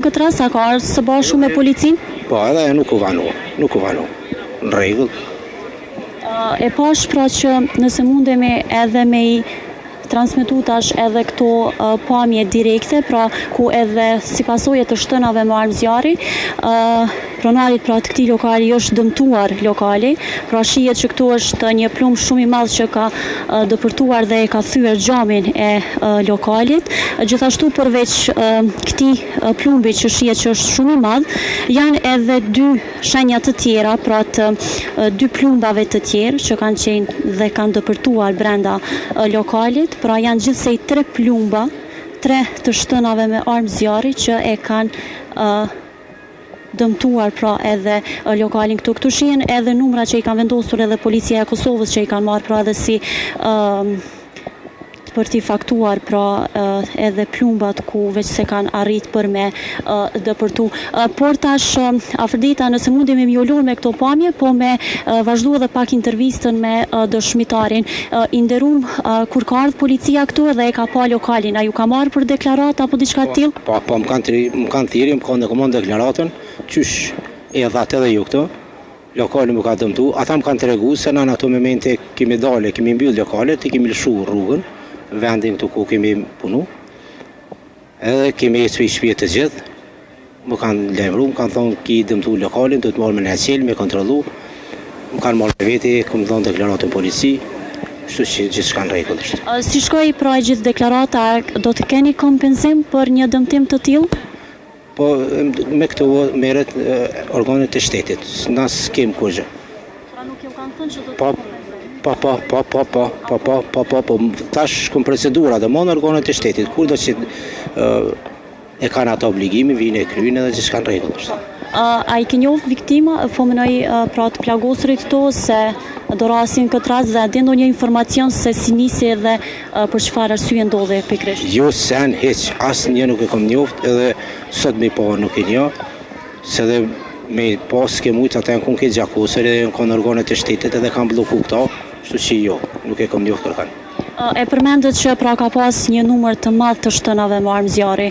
Këtë rast, a ka ardhur së bashku me policin? Po, edhe nuk u vanu. Në rregull. E pash pra që nëse mundemi edhe me i transmetu tash edhe këto pamje direkte, pra ku edhe si pasojë të shtënave me armë zjarri, pronarit pra të këtij lokali është dëmtuar lokali, pra shihet që këtu është një plumb shumë i madh që ka dëpërtuar dhe e ka thyer xhamin e lokalit. Gjithashtu përveç këtij plumbi që shihet që është shumë i madh, janë edhe dy shenja të tjera, pra të dy plumbave të tjerë që kanë qenë dhe kanë dëpërtuar brenda lokalit, pra janë gjithsej 3 plumba, 3 të shtënave me armë zjarri që e kanë dëmtuar pra edhe lokalin këtu. Këtu shihen edhe numra që i kanë vendosur edhe policia e Kosovës që i kanë marrë pra edhe si për t'i faktuar pra edhe plumbat ku veç se kanë arrit për me dëpërtu. Por tash afërdita nëse mundemi me ullur me këto pamje, po me vazhdu edhe pak intervistën me dëshmitarin. I nderuam kur ka ardhur policia këtu dhe e ka pa lokalin, a ju ka marrë për deklarat apo diçka të tillë? Po, më kanë thirrje, më kanë komandë deklaratën, qysh e dhat edhe ju këtu. Lokali më ka dëmtu, ata më kanë tregu se në ato momente kemi dalë, kemi mbyll lokalet, i kemi lëshu rrugën, vendin këtu ku kemi punu, edhe kemi ecë i shtëpi të gjithë, më kanë lajmëruar, më kanë thonë ki dëmtu lokalin, do të marrë me nëqel, me kontrollu, më kanë marrë veti, këmë thonë deklaratën polici, kështu që gjithçka në rregull është. Si shkoi pra gjithë deklarata, do të keni kompenzim për një dëmtim të tillë? Po me këto merret organet e shtetit, na s'kem kurrë. Pra nuk ju kanë thënë që do të kompenzojnë? Po, tash kom procedura dhe mon organet e shtetit, kur do që e kanë ato obligimi, vinë e kryjnë edhe që s'kanë rregull është. A i ke njohur viktima, po mënoj pra të plagosurit këto, se do rasin këtë rast dhe di ndonjë informacion se si nisi edhe për çfarë arsye ndodhi pikërisht? Jo, sen hiç, asnjë nuk e kam njoft, edhe sot më pa nuk e njoh, se dhe me pas ke mujt ata janë kun ke gjakosër edhe janë kon organet e shtetit edhe kanë blloku këto, kështu që jo, nuk e kam njoft kërkan. E përmendet që pra ka pas një numër të madh të shtënave me armë zjarri.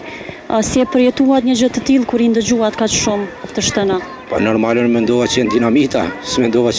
Si e përjetuat një gjë të tillë kur i ndëgjuat kaq shumë të shtëna? Po normalisht mendova që janë dinamita, s'mendova që